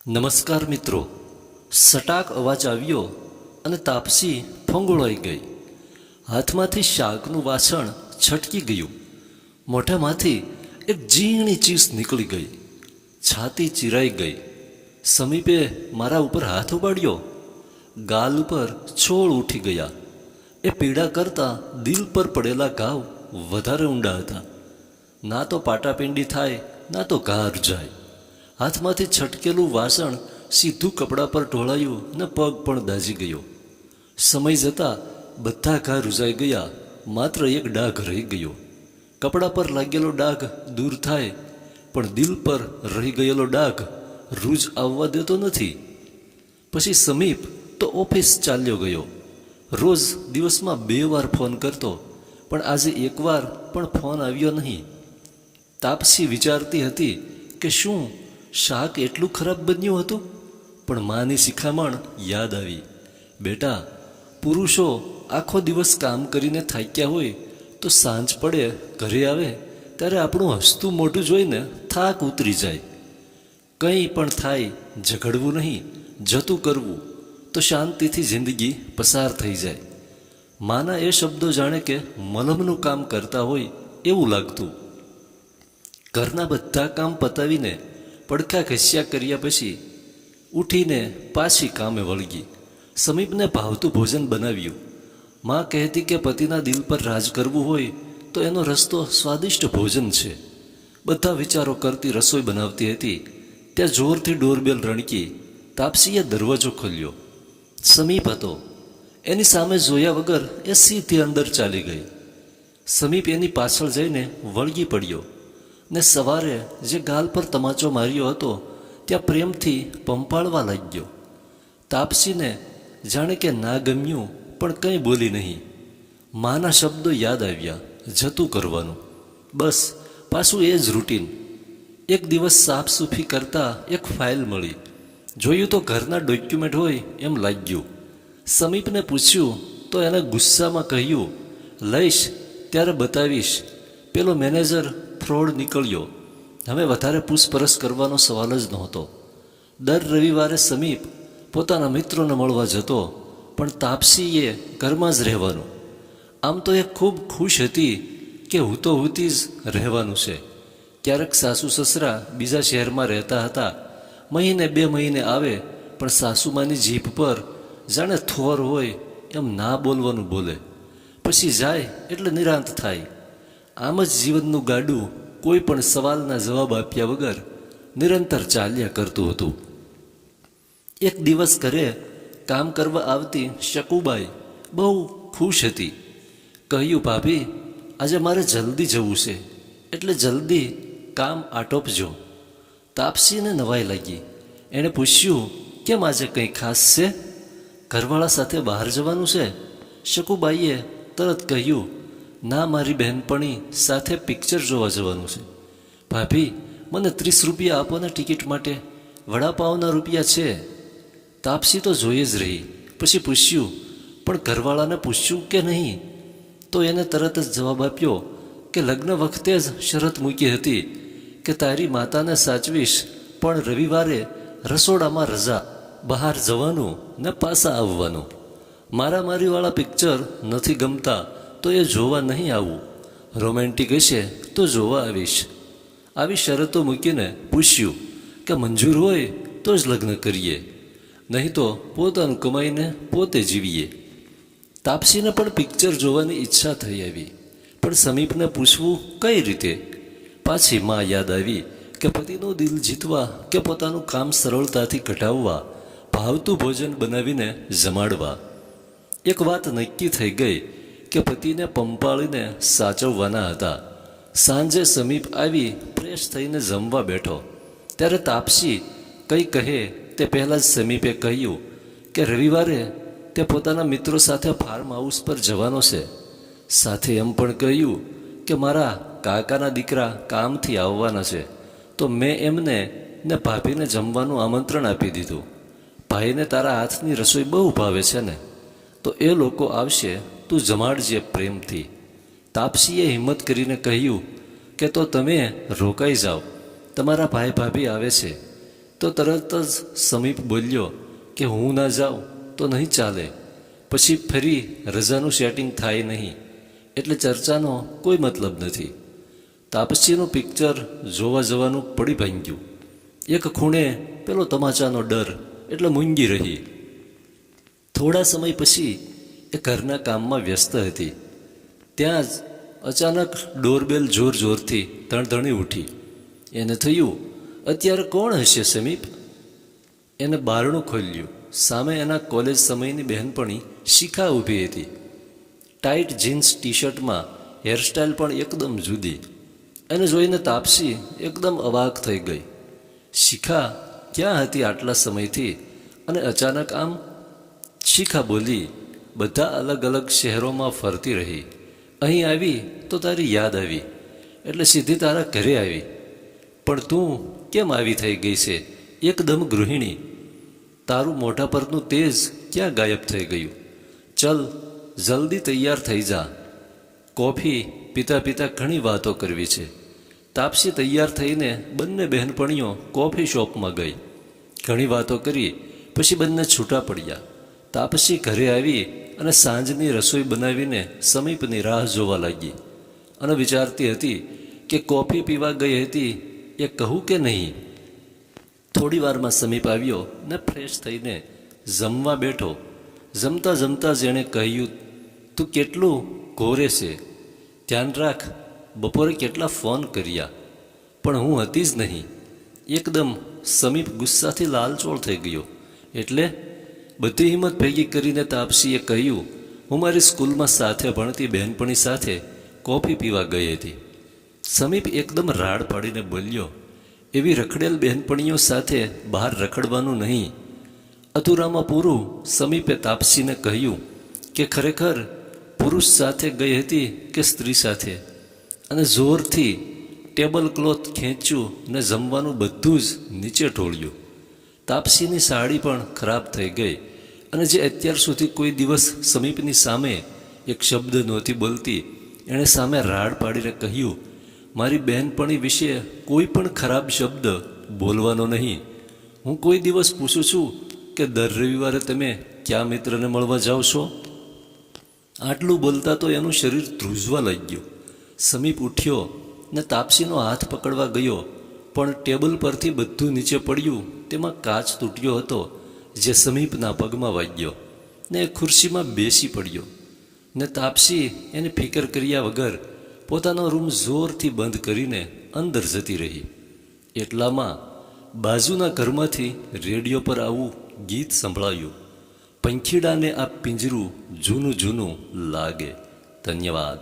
નમસ્કાર મિત્રો. સટાક અવાજ આવ્યો અને તાપસી ફંગોળાઈ ગઈ. હાથમાંથી શાકનું વાસણ છટકી ગયું. મોઢામાંથી એક ઝીણી ચીસ નીકળી ગઈ. છાતી ચીરાઈ ગઈ. સમીપે મારા ઉપર હાથ ઉપાડ્યો. ગાલ ઉપર છોડ ઉઠી ગયા. એ પીડા કરતાં દિલ પર પડેલા ઘાવ વધારે ઊંડા હતા. ના તો પાટાપિંડી થાય, ના તો ઘા જાય. હાથમાંથી છટકેલું વાસણ સીધું કપડા પર ઢોળાયું ને પગ પણ દાઝી ગયો. સમય જતાં બધા ઘા રૂઝાઈ ગયા. માત્ર એક ડાઘ રહી ગયો. કપડા પર લાગેલો ડાઘ દૂર થાય, પણ દિલ પર રહી ગયેલો ડાઘ રૂજ આવવા દેતો નથી. પછી સમીપ તો ઓફિસ ચાલ્યો ગયો. રોજ દિવસમાં 2 વાર ફોન કરતો, પણ આજે એકવાર પણ ફોન આવ્યો નહીં. તાપસી વિચારતી હતી કે શું શાક એટલું ખરાબ બન્યું હતું? પણ માની શિખામણ યાદ આવી. બેટા, પુરુષો આખો દિવસ કામ કરીને થાક્યા હોય તો સાંજ પડે ઘરે આવે ત્યારે આપણું હસતું મોઢું જોઈને થાક ઉતરી જાય. કંઈ પણ થાય ઝઘડવું નહીં, જતું કરવું તો શાંતિથી જિંદગી પસાર થઈ જાય. માના એ શબ્દો જાણે કે મલમનું કામ કરતા હોય એવું લાગતું. ઘરના બધા કામ પતાવીને પડખા ઘસ્યા કર્યા પછી ઉઠીને પાછી કામે વળગી. સમીપને ભાવતું ભોજન બનાવ્યું. માં કહેતી કે પતિના દિલ પર રાજ કરવું હોય તો એનો રસ્તો સ્વાદિષ્ટ ભોજન છે. બધા વિચારો કરતી રસોઈ બનાવતી હતી. ત્યાં જોરથી ડોરબેલ રણકી. તાપસીએ દરવાજો ખોલ્યો. સમીપ હતો. એની સામે જોયા વગર એ સીધી અંદર ચાલી ગઈ. સમીપ એની પાછળ જઈને વળગી પડ્યો ને સવારે જે ગાલ પર તમાચો માર્યો હતો ત્યાં પ્રેમથી પંપાળવા લાગ્યો. તાપસીને જાણે કે ના ગમ્યું, પણ કંઈ બોલી નહીં. માના શબ્દો યાદ આવ્યા, જતું કરવાનું. બસ પાછું એ જ રૂટીન. એક દિવસ સાફસૂફી કરતાં એક ફાઇલ મળી. જોયું તો ઘરના ડોક્યુમેન્ટ હોય એમ લાગ્યું. સમીપને પૂછ્યું તો એને ગુસ્સામાં કહ્યું, લઈશ ત્યારે બતાવીશ. પેલો મેનેજર ફ્રોડ નીકળ્યો. હવે વધારે પૂછપરછ કરવાનો સવાલ જ નહોતો. દર રવિવારે સમીપ પોતાના મિત્રોને મળવા જતો, પણ તાપસીએ ઘરમાં જ રહેવાનું. આમ તો એ ખૂબ ખુશ હતી કે હું તો હુંતી જ રહેવાનું છે. ક્યારેક સાસુ સસરા બીજા શહેરમાં રહેતા હતા. મહિને 2 મહિને આવે, પણ સાસુમાની જીભ પર જાણે થોર હોય એમ ના બોલવાનું બોલે. પછી જાય એટલે નિરાંત થાય. આમ જ જીવનનું ગાડું કોઈ પણ સવાલના જવાબ આપ્યા વગર નિરંતર ચાલ્યા કરતું હતું. એક દિવસ ઘરે કામ કરવા આવતી શકુબાઈ બહુ ખુશ હતી. કહ્યું, ભાભી, આજે મારે જલ્દી જવું છે, એટલે જલ્દી કામ આટોપજો. તાપસીને નવાઈ લાગી. એણે પૂછ્યું, કેમ આજે કંઈ ખાસ છે? ઘરવાળા સાથે બહાર જવાનું છે? શકુબાઈએ તરત કહ્યું, ના, મારી બહેનપણી સાથે પિક્ચર જોવા જવાનું છે. ભાભી, મને 30 રૂપિયા આપો ને ટિકિટ માટે. વડાપાવના રૂપિયા છે. તાપસી તો જોઈ જ રહી. પછી પૂછ્યું, પણ ઘરવાળાને પૂછ્યું કે નહીં? તો એને તરત જ જવાબ આપ્યો કે લગ્ન વખતે જ શરત મૂકી હતી કે તારી માતાને સાચવીશ, પણ રવિવારે રસોડામાં રજા, બહાર જવાનું ને પાછા આવવાનું. મારામારીવાળા પિક્ચર નથી ગમતા તો એ જોવા નહીં આવું. રોમેન્ટિક હશે તો જોવા આવીશ. આવી શરતો મૂકીને પૂછ્યું કે મંજૂર હોય તો જ લગ્ન કરીએ, નહીં તો પોતાનું કમાઈને પોતે જીવીએ. તાપસીને પણ પિક્ચર જોવાની ઈચ્છા થઈ આવી, પણ સમીપને પૂછવું કઈ રીતે? પાછી માં યાદ આવી કે પતિનું દિલ જીતવા કે પોતાનું કામ સરળતાથી કઢાવવા ભાવતું ભોજન બનાવીને જમાડવા. એક વાત નક્કી થઈ ગઈ કે પતિને પંપાળીને સાચવવાના હતા. સાંજે સમીપ આવી ફ્રેશ થઈને જમવા બેઠો ત્યારે તાપસી કંઈ કહે તે પહેલાં જ સમીપે કહ્યું કે રવિવારે તે પોતાના મિત્રો સાથે ફાર્મ હાઉસ પર જવાનો છે. સાથે એમ પણ કહ્યું કે મારા કાકાના દીકરા કામથી આવવાના છે, તો મેં એમને ને ભાભીને જમવાનું આમંત્રણ આપી દીધું. ભાઈને તારા હાથની રસોઈ બહુ ભાવે છે ને, તો એ લોકો આવશે, તું જમાડજે પ્રેમથી. તાપસીએ હિંમત કરીને કહ્યું કે તો તમે રોકાઈ જાઓ, તમારા ભાઈ ભાભી આવે છે. તો તરત જ સમીપ બોલ્યો કે હું ના જાઉં તો નહીં ચાલે, પછી ફરી રજાનું સેટિંગ થાય નહીં, એટલે ચર્ચાનો કોઈ મતલબ નથી. તાપસીનું પિક્ચર જોવા જવાનું પડી ભાંગ્યું. એક ખૂણે પેલો તમાચાનો ડર એટલે મૂંગી રહી. થોડા સમય પછી એ ઘરના કામમાં વ્યસ્ત હતી. ત્યાં જ અચાનક ડોરબેલ જોર જોરથી ધણધણી ઉઠી. એને થયું, અત્યારે કોણ હશે સમીપ? એને બારણું ખોલ્યું. સામે એના કોલેજ સમયની બહેનપણી શિખા ઊભી હતી. ટાઈટ જીન્સ ટી શર્ટમાં, હેરસ્ટાઇલ પણ એકદમ જુદી. એને જોઈને તાપસી એકદમ અવાક થઈ ગઈ. શિખા ક્યાં હતી આટલા સમયથી અને અચાનક આમ? શિખા બોલી, બધા અલગ અલગ શહેરોમાં ફરતી રહી. અહીં આવી તો તારી યાદ આવી એટલે સીધી તારા ઘરે આવી. પણ તું કેમ આવી થઈ ગઈ છે એકદમ ગૃહિણી? તારું મોઢા પરનું તેજ ક્યાં ગાયબ થઈ ગયું? ચલ જલ્દી તૈયાર થઈ જા. કોફી પીતા પીતા ઘણી વાતો કરવી છે. તાપસી તૈયાર થઈને બંને બહેનપણીઓ કોફી શોપમાં ગઈ. ઘણી વાતો કરી પછી બંને છૂટા પડ્યા. તાપસી ઘરે આવી અને સાંજની રસોઈ બનાવીને સમીપની રાહ જોવા લાગી અને વિચારતી હતી કે કોફી પીવા ગઈ હતી એ કહું કે નહીં. થોડી વારમાં સમીપ આવ્યો ને ફ્રેશ થઈને જમવા બેઠો. જમતા જમતા જ એણે કહ્યું, તું કેટલું ઘોરે છે, ધ્યાન રાખ. બપોરે કેટલા ફોન કર્યા પણ હું હતી જ નહીં. એકદમ સમીપ ગુસ્સાથી લાલચોળ થઈ ગયો. એટલે બધી હિંમત ભેગી કરીને તાપસીએ કહ્યું, હું મારી સ્કૂલમાં સાથે ભણતી બહેનપણી સાથે કોફી પીવા ગઈ હતી. સમીપ એકદમ રાડ પાડીને બોલ્યો, એવી રખડેલ બહેનપણીઓ સાથે બહાર રખડવાનું નહીં. અધૂરામાં પૂરું સમીપે તાપસીને કહ્યું કે ખરેખર પુરુષ સાથે ગઈ હતી કે સ્ત્રી સાથે, અને જોરથી ટેબલ ક્લોથ ખેંચ્યું ને જમવાનું બધું જ નીચે ઢોળ્યું. તાપસીની સાડી પણ ખરાબ થઈ ગઈ અને જે અત્યાર સુધી કોઈ દિવસ સમીપની સામે એક શબ્દ નહોતી બોલતી, એણે સામે રાડ પાડીને કહ્યું, મારી બહેનપણી વિશે કોઈ પણ ખરાબ શબ્દ બોલવાનો નહીં. હું કોઈ દિવસ પૂછું છું કે દર રવિવારે તમે કયા મિત્રને મળવા જાઓ છો? આટલું બોલતા તો એનું શરીર ધ્રુજવા લાગ્યું. સમીપ ઉઠ્યો ને તાપસીનો હાથ પકડવા ગયો, પણ ટેબલ પરથી બધું નીચે પડ્યું. તેમાં કાચ તૂટ્યો હતો જે સમીપના પગમાં વાગ્યો ને એ ખુરશીમાં બેસી પડ્યો. ને તાપસી એને ફિકર કર્યા વગર પોતાનો રૂમ જોરથી બંધ કરીને અંદર જતી રહી. એટલામાં બાજુના ઘરમાંથી રેડિયો પર આવું ગીત સંભળાયું, પંખીડાને આ પિંજરું જૂનું જૂનું લાગે. ધન્યવાદ.